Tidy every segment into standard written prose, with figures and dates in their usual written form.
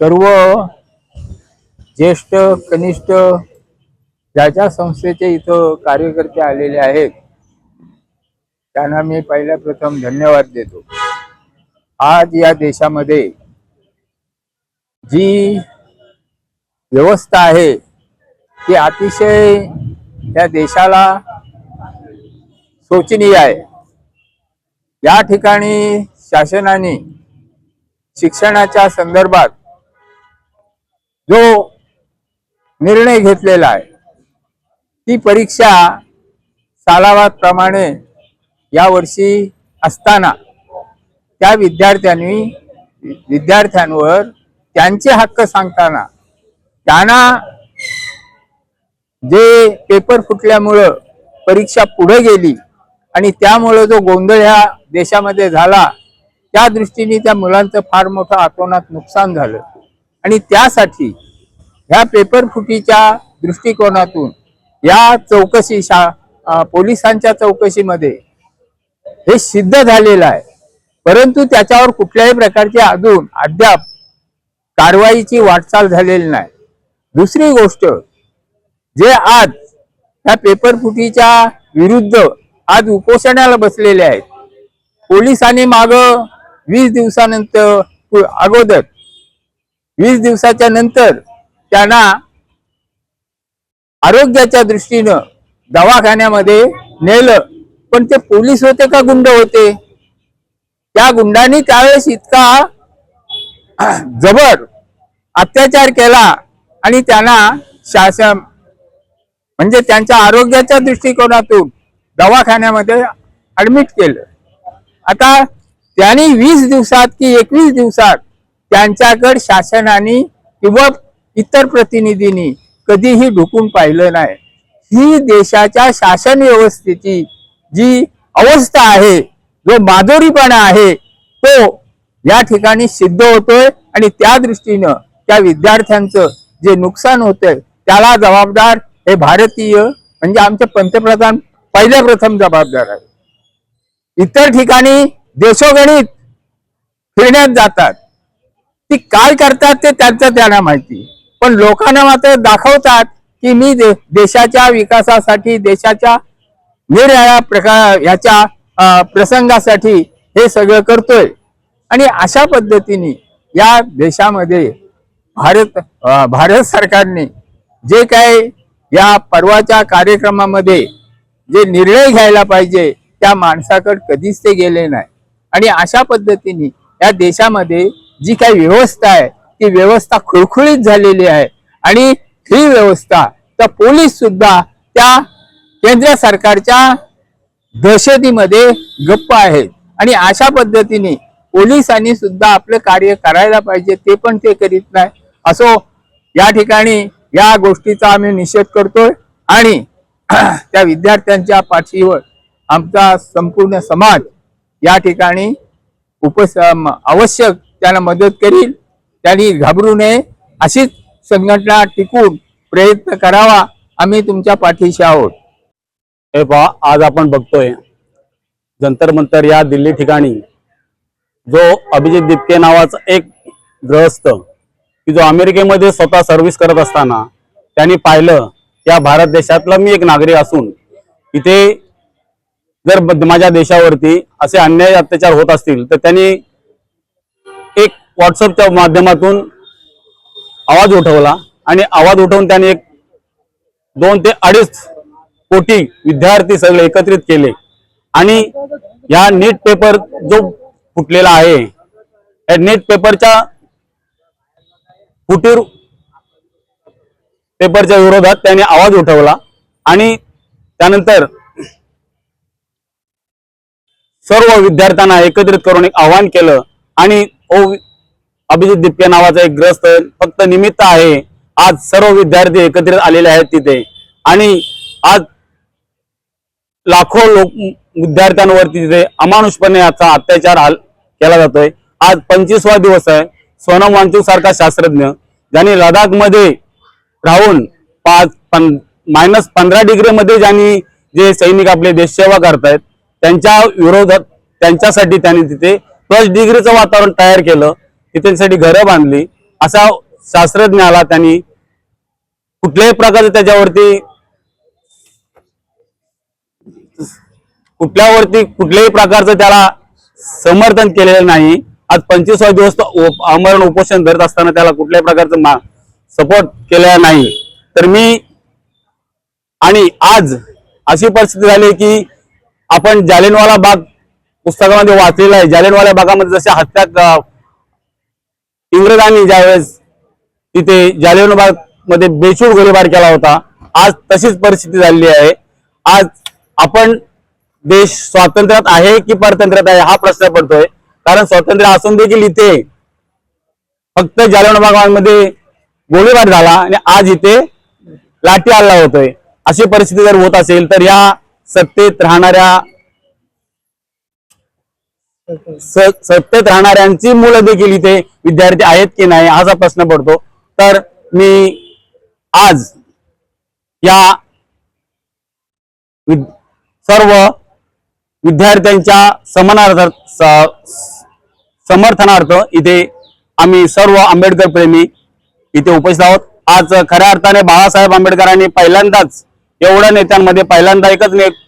सर्व ज्येष्ठ कनिष्ठ ज्या संस्थेचे इथं कार्यकर्ते आलेले आहेत त्यांना मी पहिल्या प्रथम धन्यवाद देतो। आज या देशामध्ये जी व्यवस्था आहे ती अतिशय या देशाला शोचनीय आहे। या ठिकाणी शासनाने शिक्षणाच्या संदर्भात जो निर्णय घेतलेला आहे ती परीक्षा सालावारप्रमाणे यावर्षी असताना त्या विद्यार्थ्यांवर त्यांचे हक्क सांगताना त्यांना जे पेपर फुटल्यामुळं परीक्षा पुढे गेली आणि त्यामुळे जो गोंधळ ह्या देशामध्ये झाला त्या दृष्टीने त्या मुलांचं फार मोठं अतोनात नुकसान झालं आणि त्यासाठी ह्या पेपर फुटीच्या दृष्टिकोनातून या चौकशी पोलिसांच्या चौकशीमध्ये हे सिद्ध झालेलं आहे। परंतु त्याच्यावर कुठल्याही प्रकारची अद्याप कारवाईची वाटचाल झालेली नाही। दुसरी गोष्ट जे आज या पेपर फुटीच्या विरुद्ध आज उपोषणाला बसलेले आहेत पोलिसांनी माग 20 दिवसानंतर अगोदर 20 दिवसाच्या नंतर त्यांना आरोग्याच्या दृष्टीनं दवाखान्यामध्ये नेलं पण ते पोलीस होते का गुंड होते? त्या गुंडांनी त्यावेळेस इतका जबर अत्याचार केला आणि त्यांना शासन म्हणजे त्यांच्या आरोग्याच्या दृष्टिकोनातून दवाखान्यामध्ये ऍडमिट केलं। आता त्यांनी 20 दिवसात की 21 दिवसात त्यांच्याकडे शासनाने किंवा इतर प्रतिनिधींनी कधीही ढुकून पाहिलं नाही। ही देशाच्या शासन व्यवस्थेची जी अवस्था आहे जो माधुरीपणा आहे तो या ठिकाणी सिद्ध होतोय आणि त्या दृष्टीनं त्या विद्यार्थ्यांचं जे नुकसान होतंय त्याला जबाबदार हे भारतीय म्हणजे आमचे पंतप्रधान पहिल्या प्रथम जबाबदार आहे। इतर ठिकाणी देशोगणित फिरण्यात जातात ती काय करतात ते त्यांना माहिती पण लोकांना मात्र दाखवतात की मी देशाच्या विकासासाठी देशाच्या ह्याच्या प्रसंगासाठी हे सगळं करतोय आणि अशा पद्धतीने या देशामध्ये भारत सरकारने जे काय या पर्वाच्या कार्यक्रमामध्ये जे निर्णय घ्यायला पाहिजे त्या माणसाकडे कधीच ते गेले नाही आणि अशा पद्धतीने या देशामध्ये जी काही व्यवस्था आहे ती व्यवस्था खुळखुळीत झालेली आहे आणि ही व्यवस्था तर पोलीस सुद्धा त्या केंद्र सरकारच्या दहशतीमध्ये गप्प आहेत आणि अशा पद्धतीने पोलिसांनी सुद्धा आपलं कार्य करायला पाहिजे ते पण ते करीत नाही। असो या ठिकाणी या गोष्टीचा आम्ही निषेध करतोय आणि त्या विद्यार्थ्यांच्या पाठीवर आमचा संपूर्ण समाज या ठिकाणी आवश्यक त्यांना मदत करील। त्यांनी घाबरू नये अशीच संघटना टिकून प्रयत्न करावा। आम्ही तुमच्या पाठीशी आहोत। हे पहा आज आपण बघतोय जंतर मंतर या दिल्ली ठिकाणी जो अभिजित दिपके नावाचा एक गृहस्थ की जो अमेरिकेमध्ये स्वतः सर्व्हिस करत असताना त्यांनी पाहिलं या भारत देशातला मी एक नागरिक असून इथे जर माझ्या देशावरती असे अन्याय अत्याचार होत असतील तर त्यांनी एक व्हॉट्सअपच्या माध्यमातून आवाज उठवला आणि आवाज उठवून त्यांनी एक 2 ते 2.5 कोटी विद्यार्थी सगळे एकत्रित केले आणि या नीट पेपर जो फुटलेला आहे या नीट पेपरच्या पेपरच्या विरोधात त्यांनी आवाज उठवला आणि त्यानंतर सर्व विद्यार्थ्यांना एकत्रित करून एक आवाहन केलं आणि अभिजित दिपके नावाचा एक ग्रस्त फक्त निमित्त आहे। आज सर्व विद्यार्थी एकत्रित आलेले आहेत तिथे आणि आज लाखो विद्यार्थ्यांवरती तिथे अमानुषपणे याचा अत्याचार केला जातोय। आज 25वा दिवस आहे। सोनम वांगचुक सारखा शास्त्रज्ञ ज्यांनी लडाख मध्ये राहून -15 डिग्री मध्ये ज्यांनी जे सैनिक आपले देश सेवा करतायत त्यांच्या विरोधात त्यांच्यासाठी त्यांनी तिथे 1 डिग्रीचं वातावरण तयार केलं, तिथे घरं बांधली असा शास्त्रज्ञाला त्यांनी कुठल्याही प्रकारचं त्याच्यावरती कुठल्याही प्रकारचं त्याला समर्थन केलेलं नाही. आज 25वा दिवस आमरण उपोषण धरत असताना त्याला कुठल्याही प्रकारचं सपोर्ट केलेला नाही. तर मी आणि आज अशी परिस्थिती झाली की आपण जालियनवाला बाग पुस्तकामध्ये वाचलेलं आहे. जालियनवाला बागामध्ये जसे हत्या इंग्रजांनी ज्यावेळेस तिथे जालियनवाला बाग मध्ये बेछूट गोळीबार केला होता, आज तशीच परिस्थिती झालेली आहे. आज आपण देश स्वातंत्र्यात आहे की परतंत्र्यात आहे हा प्रश्न पडतोय. कारण स्वातंत्र्य असून देखील इथे फक्त जालियनवाला बागमध्ये गोळीबार झाला आणि आज इथे लाठी हल्ला होतोय. अशी परिस्थिती जर होत असेल तर या सत्तेत राहणाऱ्यांची मुलं देखील इथे विद्यार्थी आहेत की नाही असा प्रश्न पडतो. तर मी आज या सर्व विद्यार्थ्यांच्या समर्थनार्थ इथे आम्ही सर्व आंबेडकर प्रेमी इथे उपस्थित आहोत. आज खऱ्या अर्थाने बाळासाहेब आंबेडकरांनी पहिल्यांदाच एवढ्या नेत्यांमध्ये पहिल्यांदा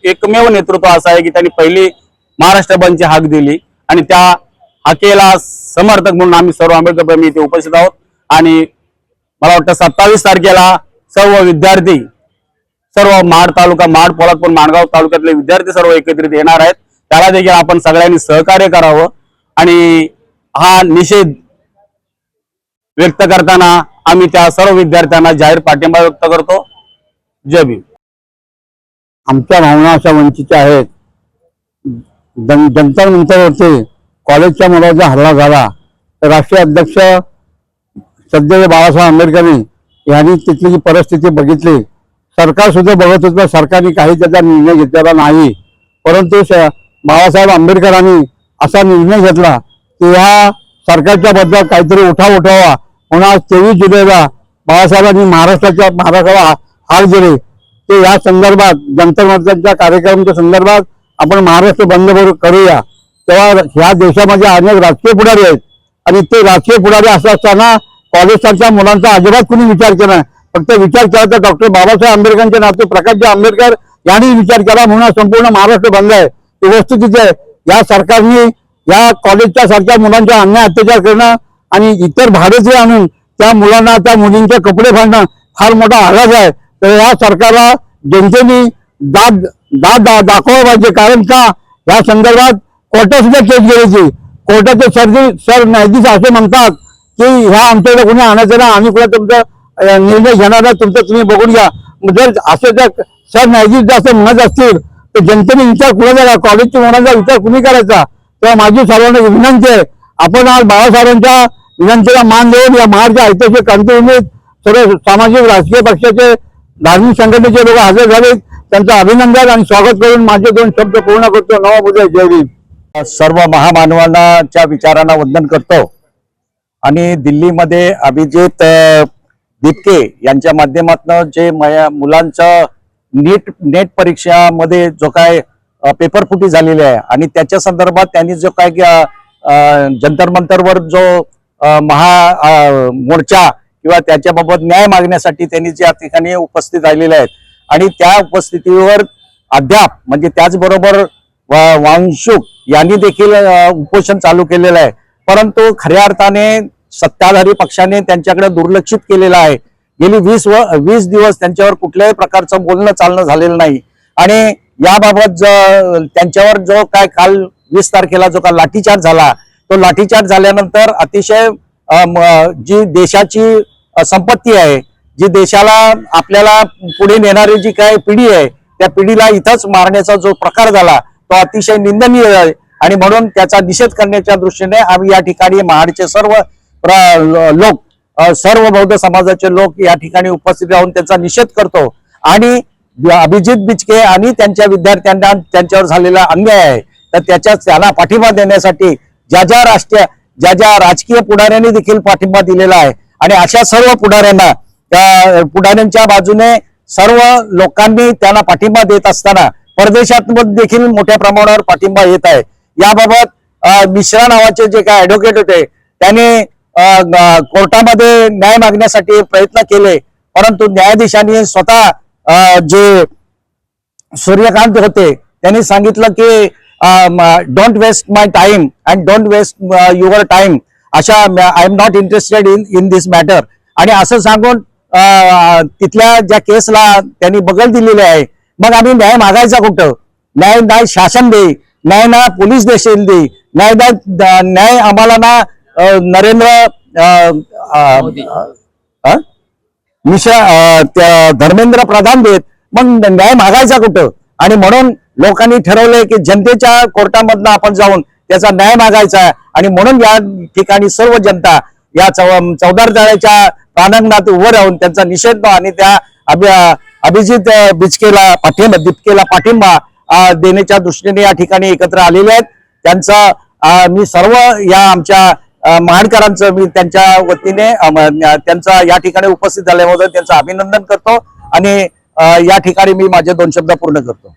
एकमेव नेतृत्व असं आहे की त्यांनी पहिली महाराष्ट्र बंदची हाक दिली आणि त्या हाकेला समर्थक म्हणून आम्ही सर्व आंबेडकर प्रेमी इथे उपस्थित आहोत. आणि मला वाटतं 27 तारखेला सर्व विद्यार्थी सर्व महाड तालुका, महाड, पोलादपूर, माणगाव तालुक्यातले विद्यार्थी सर्व एकत्रित येणार आहेत. त्याला देखील आपण सगळ्यांनी सहकार्य करावं. आणि हा निषेध व्यक्त करताना आम्ही त्या सर्व विद्यार्थ्यांना जाहीर पाठिंबा व्यक्त करतो. जय भीम. आमच्या भावना अशा वंचितच्या आहेत. जंतर मंतरवरती कॉलेजच्या मुलाचा हल्ला झाला तर राष्ट्रीय अध्यक्ष सध्या बाळासाहेब आंबेडकरांनी यांनी तिथली जी परिस्थिती बघितली. सरकार सुद्धा बघत होतं, सरकारने काही त्याचा निर्णय घेतलेला नाही. परंतु बाळासाहेब आंबेडकरांनी असा निर्णय घेतला की ह्या सरकारच्या बद्दल काहीतरी उठाव उठावा म्हणून आज 23 जुलैला बाळासाहेबांनी महाराष्ट्राला हार दिले. ते या संदर्भात जंतर मंतरच्या कार्यक्रमाच्या संदर्भात आपण महाराष्ट्र बंद करूया. तेव्हा ह्या देशामध्ये अनेक राजकीय पुढारी आहेत आणि ते राजकीय पुढारी असं असताना कॉलेजच्या मुलांचा अजिबात कुणी विचार केला. फक्त विचार केला तर डॉक्टर बाबासाहेब आंबेडकरांचे नाते प्रकाशजी आंबेडकर यांनी विचार केला म्हणून संपूर्ण महाराष्ट्र बंद आहे. ही वस्तुस्थिती आहे. या सरकारने या कॉलेजच्या सारख्या मुलांच्या अन्याय अत्याचार करणं आणि इतर भाडेचे आणून त्या मुलांना त्या मुलींचे कपडे फाडणं फार मोठा आघात आहे. तर या सरकारला जनतेने दाखवलं पाहिजे. कारण का या संदर्भात कोर्टात सुद्धा केस गेल्याची कोर्टाचे सर न्यायाधीश असे म्हणतात की ह्या आमच्याकडे कोणी आणायचं ना, आम्ही कुणा तुमचा निर्णय घेणार नाही, तुमचं तुम्ही बघून घ्या. जर असे जर सर न्यायाधीश जास्त म्हणत असतील तर जनतेने विचार कुणाचा, कॉलेजच्या मुलांचा विचार कुणी करायचा. तेव्हा माझी सर्वांना विनंती आहे, आपण आज बाळासाहेबांच्या विनंतीला मान देऊन या महाराष्ट्र ऐतिहासिक क्रांतीभूमीत सर्व सामाजिक राजकीय पक्षाचे धार्मिक संघटनेचे लोक हजर झाले. त्यांचं अभिनंदन आणि स्वागत करून माझे 2 शब्द पूर्ण करतो. नमो जय भीम. सर्व महामानवांच्या विचारांना वंदन करतो. आणि दिल्लीमध्ये अभिजित दिपके यांच्या माध्यमातून जे मुलांचं नेट परीक्षामध्ये जो काय पेपर फुटी झालेली आहे आणि त्याच्या संदर्भात त्यांनी जो काय जंतर मंतरवर जो मोर्चा किंवा त्याच्याबाबत न्याय मागण्यासाठी त्यांनी ज्या ठिकाणी उपस्थित राहिलेले आहेत आणि त्या उपस्थितीवर अद्याप म्हणजे त्याचबरोबर वांशुक यांनी देखील उपोषण चालू केलेलं आहे. परंतु खऱ्या अर्थाने सत्ताधारी पक्षाने त्यांच्याकडे दुर्लक्षित केलेलं आहे. गेली 20 दिवस त्यांच्यावर कुठल्याही प्रकारचं बोलणं चालणं झालेलं नाही. आणि याबाबत त्यांच्यावर जो काय काल 20 तारखेला जो काय लाठीचार्ज झाला, तो लाठीचार्ज झाल्यानंतर अतिशय जी देशाची संपत्ती आहे, जी देशाला आपल्याला पुढे नेणारी जी काय पिढी आहे त्या पिढीला इथंच मारण्याचा जो प्रकार झाला तो अतिशय निंदनीय आहे. आणि म्हणून त्याचा निषेध करण्याच्या दृष्टीने आम्ही या ठिकाणी महाडचे सर्व लोक, सर्व बौद्ध समाजाचे लोक या ठिकाणी उपस्थित राहून त्याचा निषेध करतो. आणि अभिजित बिचके आणि त्यांच्या विद्यार्थ्यांना त्यांच्यावर झालेला अन्याय आहे तर त्यांना पाठिंबा देण्यासाठी ज्या ज्या राजकीय पुढाऱ्यांनी देखील पाठिंबा दिलेला आहे आणि अशा सर्व पुढाऱ्यांच्या बाजूने सर्व लोकांनी त्यांना पाठिंबा देत असताना परदेशात देखील मोठ्या प्रमाणावर पाठिंबा येत आहे. याबाबत मिश्रा नावाचे जे काय ऍडव्होकेट होते त्याने कोर्टामध्ये न्याय मागण्यासाठी प्रयत्न केले, परंतु न्यायाधीशांनी स्वतः जे सूर्यकांत होते त्यांनी सांगितलं की don't waste my time and don't waste your time, अशा I am not interested in this matter, आणि असं सांगून तिथल्या ज्या केसला त्यांनी बगल दिलेली आहे. मग आम्ही न्याय मागायचा कुठं? न्याय नाही शासन दे, न्याय ना पोलीस देशील दे, न्याय आम्हाला ना नरेंद्र धर्मेंद्र प्रधान देत. मग न्याय मागायचा कुठं? आणि म्हणून लोकांनी ठरवलंय की जनतेच्या कोर्टामधनं आपण जाऊन त्याचा न्याय मागायचा आहे, आणि म्हणून या ठिकाणी सर्व जनता या चौदार तळ्याच्या प्रांगणात उभं राहून त्यांचा निषेध आणि त्या अभिजित दिपकेला पाठिंबा देण्याच्या दृष्टीने या ठिकाणी एकत्र आलेले आहेत. त्यांचा मी सर्व या आमच्या महाडकरांचं मी त्यांच्या वतीने त्यांचा या ठिकाणी उपस्थित झाल्याबद्दल त्यांचं अभिनंदन करतो आणि या ठिकाणी मी माझे 2 शब्द पूर्ण करतो.